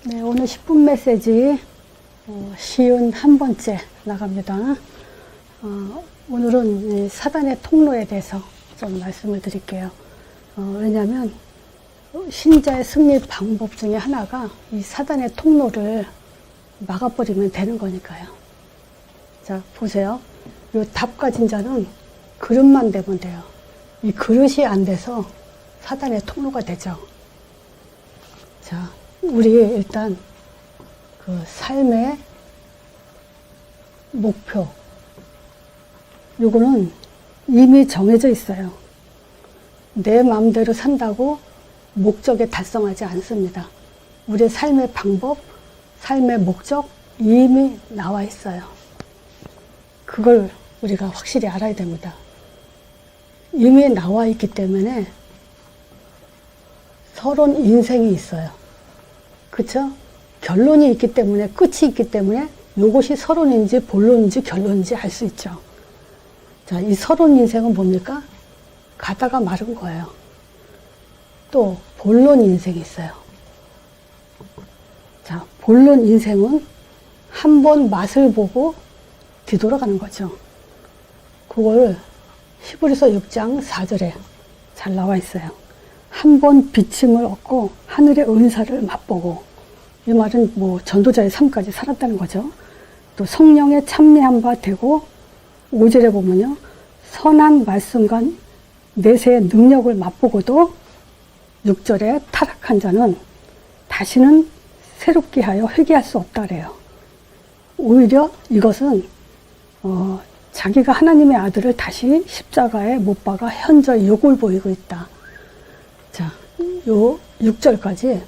네, 오늘 10분 메시지 쉬운 한 번째 나갑니다. 오늘은 이 사단의 통로에 대해서 좀 말씀을 드릴게요. 왜냐하면 신자의 승리 방법 중에 하나가 이 사단의 통로를 막아버리면 되는 거니까요. 자, 보세요. 이 답가진 자는 그릇만 되면 돼요. 이 그릇이 안 돼서 사단의 통로가 되죠. 자, 우리 일단 그 삶의 목표, 요거는 이미 정해져 있어요. 내 마음대로 산다고 목적에 달성하지 않습니다. 우리의 삶의 방법, 삶의 목적 이미 나와 있어요. 그걸 우리가 확실히 알아야 됩니다. 이미 나와 있기 때문에 서론 인생이 있어요. 그쵸? 결론이 있기 때문에, 끝이 있기 때문에 이것이 서론인지 본론인지 결론인지 알 수 있죠. 자, 이 서론 인생은 뭡니까? 가다가 마른 거예요. 또 본론 인생이 있어요. 자, 본론 인생은 한 번 맛을 보고 뒤돌아가는 거죠. 그걸 히브리서 6장 4절에 잘 나와 있어요. 한 번 비침을 얻고 하늘의 은사를 맛보고, 이 말은 뭐 전도자의 삶까지 살았다는 거죠. 또 성령에 참여한 바 되고, 5절에 보면요, 선한 말씀과 내세의 능력을 맛보고도 6절에 타락한 자는 다시는 새롭게 하여 회개할 수 없다 그래요. 오히려 이것은 자기가 하나님의 아들을 다시 십자가에 못 박아 현저히 욕을 보이고 있다. 자, 요 6절까지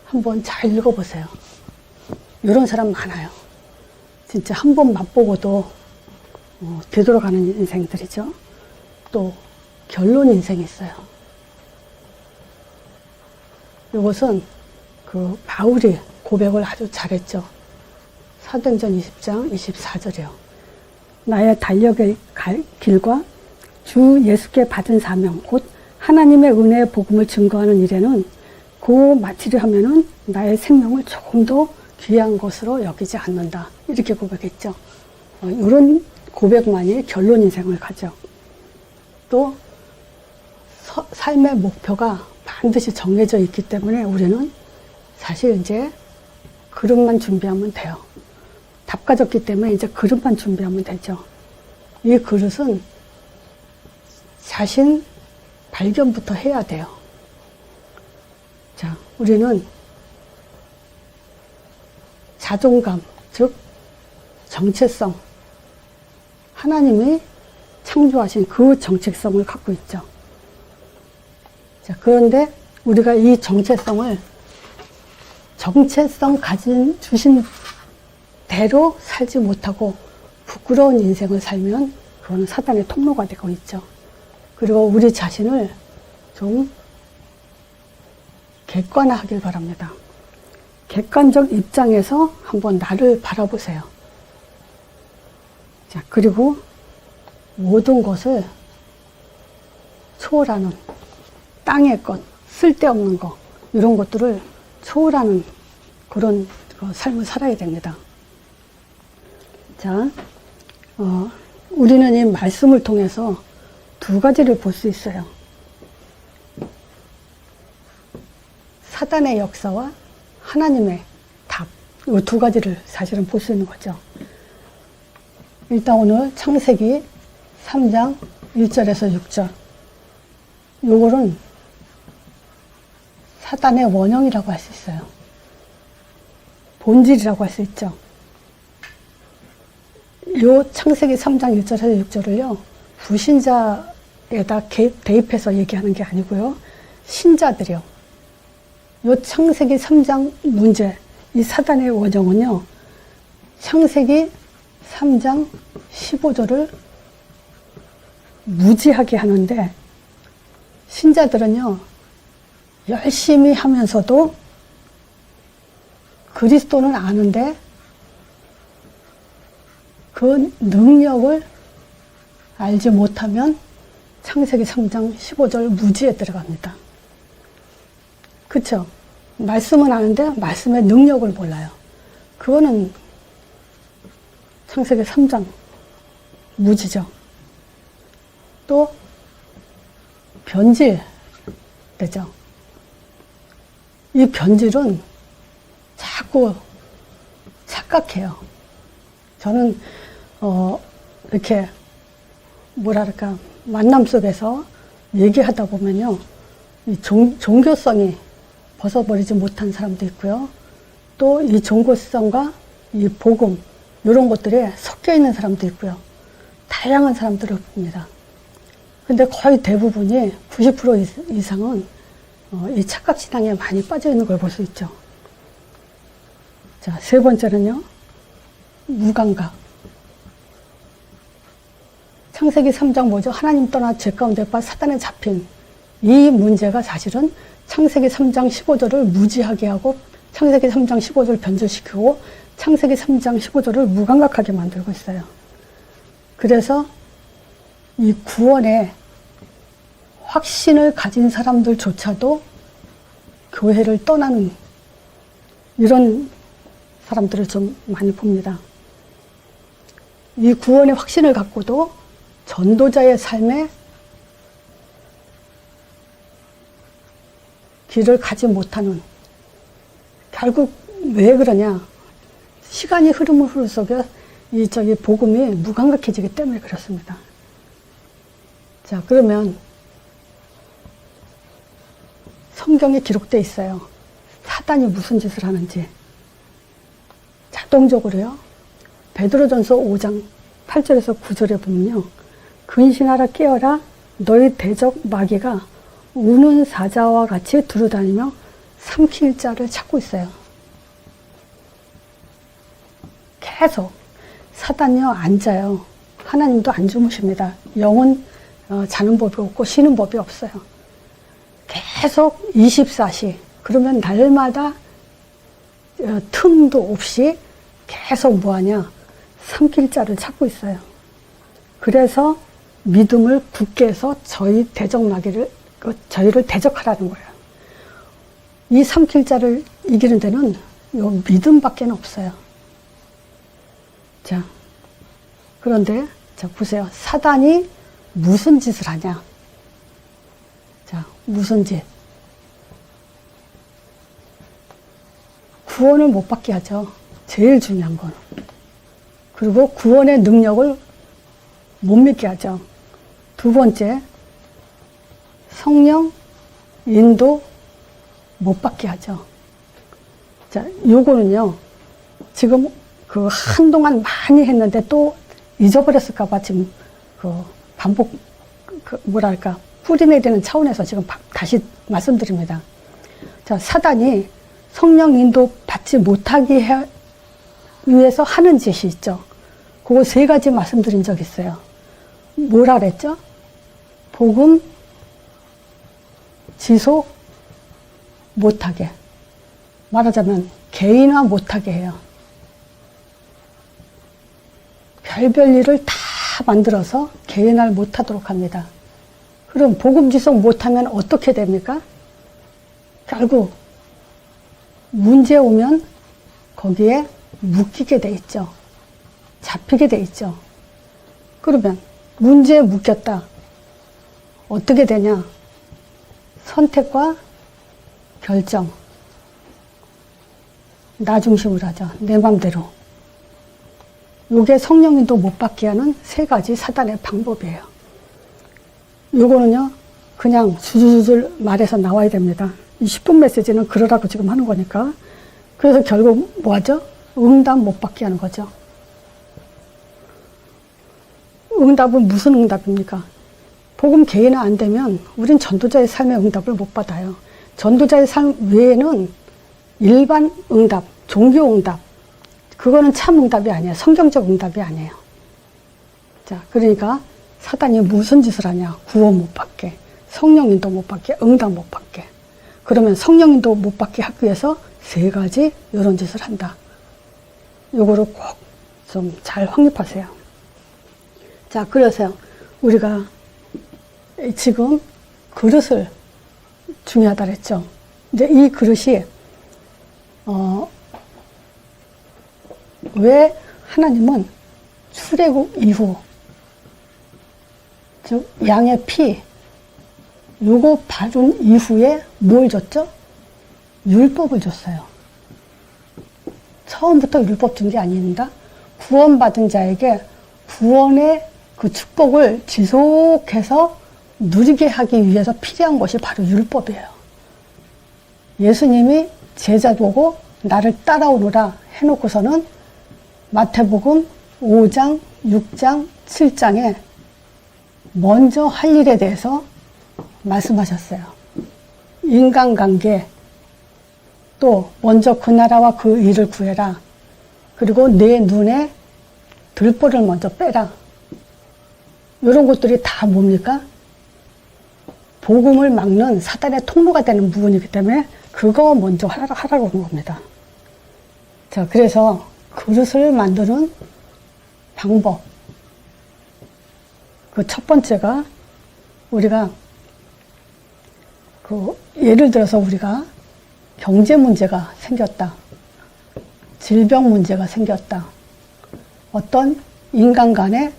한번 잘 읽어보세요. 이런 사람 많아요. 진짜 한 번 맛보고도 되돌아가는 인생들이죠. 또 결론 인생이 있어요. 이것은 그 바울이 고백을 아주 잘했죠. 사도행전 20장 24절이요. 나의 달력의 길과 주 예수께 받은 사명 곧 하나님의 은혜의 복음을 증거하는 일에는 그 마치려 하면은 나의 생명을 조금 더 귀한 것으로 여기지 않는다. 이렇게 고백했죠. 이런 고백만이 결론 인생을 가죠. 또 삶의 목표가 반드시 정해져 있기 때문에 우리는 사실 이제 그릇만 준비하면 돼요. 답가졌기 때문에 이제 그릇만 준비하면 되죠. 이 그릇은 자신 발견부터 해야 돼요. 자, 우리는 자존감, 즉 정체성, 하나님이 창조하신 그 정체성을 갖고 있죠. 자, 그런데 우리가 이 정체성 주신 대로 살지 못하고 부끄러운 인생을 살면 그거는 사단의 통로가 되고 있죠. 그리고 우리 자신을 좀 객관화하길 바랍니다. 객관적 입장에서 한번 나를 바라보세요. 자, 그리고 모든 것을 초월하는 땅의 것, 쓸데없는 것, 이런 것들을 초월하는 그런 삶을 살아야 됩니다. 자, 우리는 이 말씀을 통해서 두 가지를 볼 수 있어요. 사단의 역사와 하나님의 답, 이 두 가지를 사실은 볼 수 있는 거죠. 일단 오늘 창세기 3장 1절에서 6절, 요거는 사단의 원형이라고 할 수 있어요. 본질이라고 할 수 있죠. 요 창세기 3장 1절에서 6절을요, 불신자에다 대입해서 얘기하는 게 아니고요, 신자들이요. 요 창세기 3장 문제, 이 사단의 원형은요, 창세기 3장 15절을 무지하게 하는데, 신자들은요, 열심히 하면서도 그리스도는 아는데 그 능력을 알지 못하면 창세기 3장 15절 무지에 들어갑니다. 그쵸? 말씀은 아는데 말씀의 능력을 몰라요. 그거는 창세기 3장 무지죠. 또 변질 되죠. 이 변질은 자꾸 착각해요. 저는 이렇게 뭐랄까 만남 속에서 얘기하다 보면요, 이 종교성이 벗어버리지 못한 사람도 있고요, 또 이 종교성과 이 복음 이런 것들이 섞여 있는 사람도 있고요, 다양한 사람들을 봅니다. 근데 거의 대부분이 90% 이상은 이 착각 신앙에 많이 빠져 있는 걸 볼 수 있죠. 자, 세 번째는요, 무감각. 창세기 3장 뭐죠? 하나님 떠나 죄 가운데 빠 사단에 잡힌 이 문제가 사실은 창세기 3장 15절을 무지하게 하고 창세기 3장 15절을 변질시키고 창세기 3장 15절을 무감각하게 만들고 있어요. 그래서 이 구원에 확신을 가진 사람들조차도 교회를 떠나는 이런 사람들을 좀 많이 봅니다. 이 구원의 확신을 갖고도 전도자의 삶에 길을 가지 못하는, 결국 왜 그러냐? 시간이 흐름을 흐를 속에 이 복음이 무감각해지기 때문에 그렇습니다. 자, 그러면 성경에 기록되어 있어요. 사단이 무슨 짓을 하는지. 자동적으로요. 베드로전서 5장 8절에서 9절에 보면요, 근신하라 깨어라 너희 대적 마귀가 우는 사자와 같이 두루다니며 삼킬 자를 찾고 있어요. 계속 사단이요 안 자요. 하나님도 안 주무십니다. 영은 자는 법이 없고 쉬는 법이 없어요. 계속 24시, 그러면 날마다 틈도 없이 계속 뭐하냐, 삼킬 자를 찾고 있어요. 그래서 믿음을 굳게 해서 저희 대적 마귀를, 저희를 대적하라는 거예요. 이 삼킬 자를 이기는 데는 요 믿음밖에 없어요. 자, 그런데 자 보세요. 사단이 무슨 짓을 하냐? 자, 무슨 짓? 구원을 못 받게 하죠. 제일 중요한 건. 그리고 구원의 능력을 못 믿게 하죠. 두 번째, 성령 인도 못 받게 하죠. 자, 요거는요, 지금 그 한동안 많이 했는데 또 잊어버렸을까봐 지금 그 반복, 뭐랄까, 뿌리내리는 차원에서 지금 다시 말씀드립니다. 자, 사단이 성령 인도 받지 못하게 위해서 하는 짓이 있죠. 그거 세 가지 말씀드린 적 있어요. 뭐라 그랬죠? 복음 지속 못하게. 말하자면 개인화 못하게 해요. 별별 일을 다 만들어서 개인화를 못하도록 합니다. 그럼 복음 지속 못하면 어떻게 됩니까? 결국 문제 오면 거기에 묶이게 돼 있죠. 잡히게 돼 있죠. 그러면 문제에 묶였다. 어떻게 되냐? 선택과 결정. 나 중심으로 하죠. 내 맘대로. 요게 성령인도 못 받게 하는 세 가지 사단의 방법이에요. 요거는요, 그냥 줄줄줄 말해서 나와야 됩니다. 이 10분 메시지는 그러라고 지금 하는 거니까. 그래서 결국 뭐 하죠? 응답 못 받게 하는 거죠. 응답은 무슨 응답입니까? 복음 개인화 안 되면 우린 전도자의 삶의 응답을 못 받아요. 전도자의 삶 외에는 일반 응답, 종교 응답, 그거는 참 응답이 아니에요. 성경적 응답이 아니에요. 자, 그러니까 사단이 무슨 짓을 하냐? 구원 못 받게, 성령인도 못 받게, 응답 못 받게. 그러면 성령인도 못 받게 하기 위해서 세 가지 이런 짓을 한다. 요거를 꼭 좀 잘 확립하세요. 자, 그래서 우리가 지금 그릇을 중요하다 그랬죠. 이제 이 그릇이 왜 하나님은 출애굽 이후, 즉 양의 피 요거 바른 이후에 뭘 줬죠? 율법을 줬어요. 처음부터 율법 준 게 아닙니다. 구원받은 자에게 구원의 그 축복을 지속해서 누리게 하기 위해서 필요한 것이 바로 율법이에요. 예수님이 제자 보고 나를 따라오너라 해놓고서는 마태복음 5장, 6장, 7장에 먼저 할 일에 대해서 말씀하셨어요. 인간관계, 또 먼저 그 나라와 그 일을 구해라. 그리고 내 눈에 들보를 먼저 빼라. 이런 것들이 다 뭡니까? 복음을 막는 사단의 통로가 되는 부분이기 때문에 그거 먼저 하라고 하는 겁니다. 자, 그래서 그릇을 만드는 방법. 그 첫 번째가 우리가 예를 들어서 우리가 경제 문제가 생겼다. 질병 문제가 생겼다. 어떤 인간 간의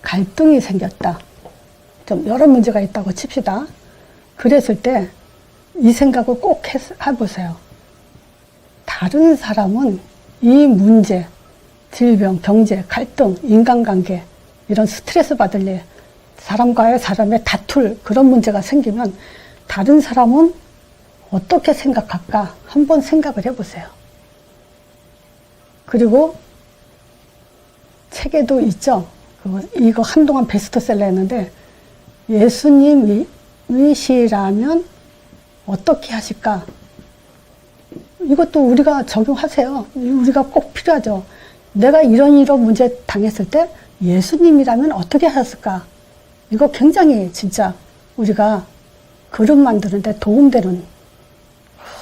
갈등이 생겼다. 좀 여러 문제가 있다고 칩시다. 그랬을 때 이 생각을 꼭 해보세요. 다른 사람은 이 문제, 질병, 경제, 갈등, 인간관계, 이런 스트레스 받을 일, 사람과의 사람의 다툴 그런 문제가 생기면 다른 사람은 어떻게 생각할까? 한번 생각을 해보세요. 그리고 책에도 있죠. 이거 한동안 베스트셀러 했는데 예수님이시라면 어떻게 하실까? 이것도 우리가 적용하세요. 우리가 꼭 필요하죠. 내가 이런 문제 당했을 때 예수님이라면 어떻게 하셨을까? 이거 굉장히 진짜 우리가 그릇 만드는데 도움되는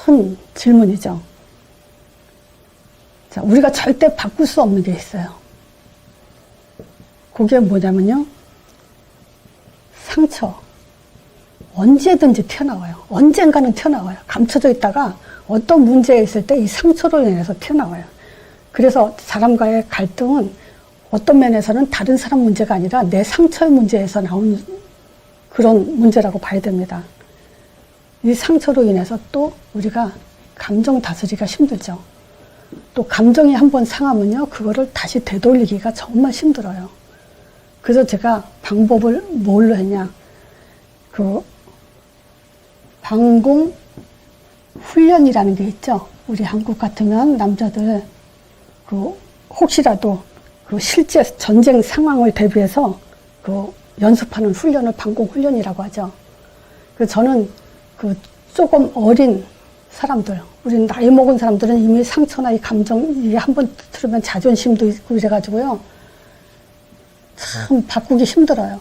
큰 질문이죠. 자, 우리가 절대 바꿀 수 없는 게 있어요. 그게 뭐냐면요. 상처. 언제든지 튀어나와요. 언젠가는 튀어나와요. 감춰져 있다가 어떤 문제에 있을 때 이 상처로 인해서 튀어나와요. 그래서 사람과의 갈등은 어떤 면에서는 다른 사람 문제가 아니라 내 상처의 문제에서 나온 그런 문제라고 봐야 됩니다. 이 상처로 인해서 또 우리가 감정 다스리기가 힘들죠. 또 감정이 한번 상하면요, 그거를 다시 되돌리기가 정말 힘들어요. 그래서 제가 방법을 뭘로 했냐. 방공 훈련이라는 게 있죠. 우리 한국 같으면 남자들 혹시라도 실제 전쟁 상황을 대비해서 연습하는 훈련을 방공 훈련이라고 하죠. 그래서 저는 조금 어린 사람들, 우리 나이 먹은 사람들은 이미 상처나 이 감정, 이게 한번 들으면 자존심도 있고 이래가지고요. 참 바꾸기 힘들어요.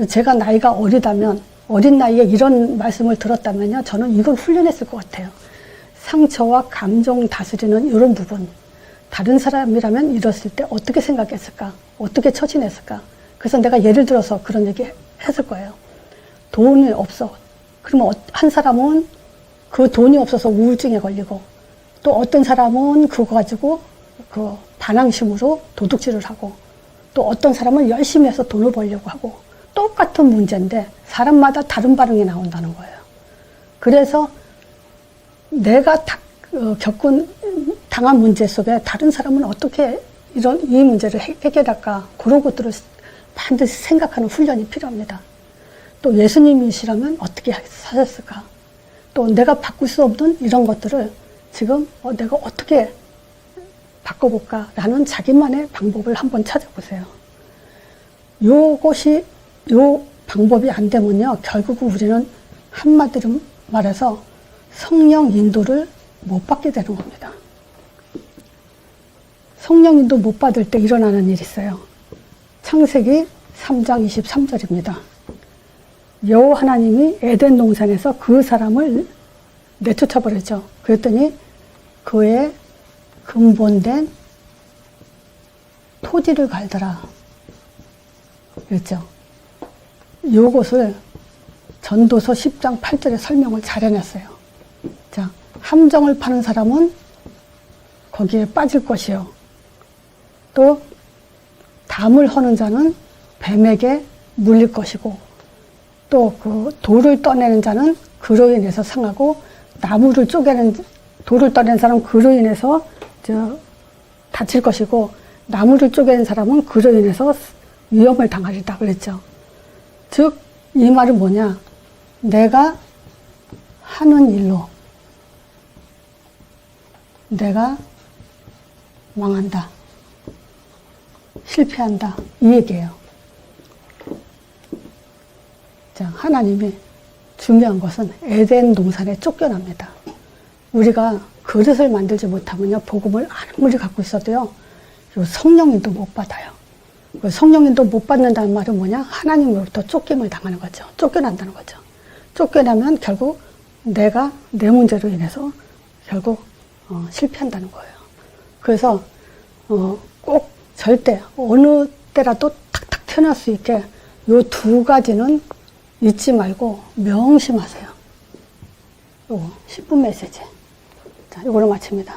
제가 나이가 어리다면, 어린 나이에 이런 말씀을 들었다면요, 저는 이걸 훈련했을 것 같아요. 상처와 감정 다스리는 이런 부분. 다른 사람이라면 이랬을 때 어떻게 생각했을까? 어떻게 처신했을까? 그래서 내가 예를 들어서 그런 얘기 했을 거예요. 돈이 없어. 그러면 한 사람은 그 돈이 없어서 우울증에 걸리고, 또 어떤 사람은 그거 가지고 반항심으로 도둑질을 하고, 또 어떤 사람은 열심히 해서 돈을 벌려고 하고, 똑같은 문제인데 사람마다 다른 반응이 나온다는 거예요. 그래서 내가 당한 문제 속에 다른 사람은 어떻게 이 문제를 해결할까? 그런 것들을 반드시 생각하는 훈련이 필요합니다. 또 예수님이시라면 어떻게 하셨을까? 또 내가 바꿀 수 없는 이런 것들을 지금 내가 어떻게 바꿔볼까? 라는 자기만의 방법을 한번 찾아보세요. 요 방법이 안 되면요, 결국 우리는 한마디로 말해서 성령 인도를 못 받게 되는 겁니다. 성령 인도 못 받을 때 일어나는 일이 있어요. 창세기 3장 23절입니다. 여호와 하나님이 에덴 동산에서 그 사람을 내쫓아버렸죠. 그랬더니 그의 근본된 토지를 갈더라. 그랬죠. 요것을 전도서 10장 8절에 설명을 잘 해놨어요. 자, 함정을 파는 사람은 거기에 빠질 것이요. 또 담을 허는 자는 뱀에게 물릴 것이고, 또 그 돌을 떠내는 자는 그로 인해서 상하고, 나무를 돌을 떠내는 사람은 그로 인해서 다칠 것이고, 나무를 쪼개는 사람은 그로 인해서 위험을 당하리다 그랬죠. 즉, 이 말은 뭐냐? 내가 하는 일로 내가 망한다, 실패한다, 이 얘기예요. 자, 하나님이 중요한 것은 에덴 동산에 쫓겨납니다. 우리가 그릇을 만들지 못하면요, 복음을 아무리 갖고 있어도요, 성령님도 못 받아요. 성령님도 못 받는다는 말은 뭐냐? 하나님으로부터 쫓김을 당하는 거죠. 쫓겨난다는 거죠. 쫓겨나면 결국 내가 내 문제로 인해서 결국 실패한다는 거예요. 그래서 꼭 절대 어느 때라도 탁탁 튀어나올 수 있게 요 두 가지는 잊지 말고 명심하세요. 요거 10분 메시지. 자, 이거로 마칩니다.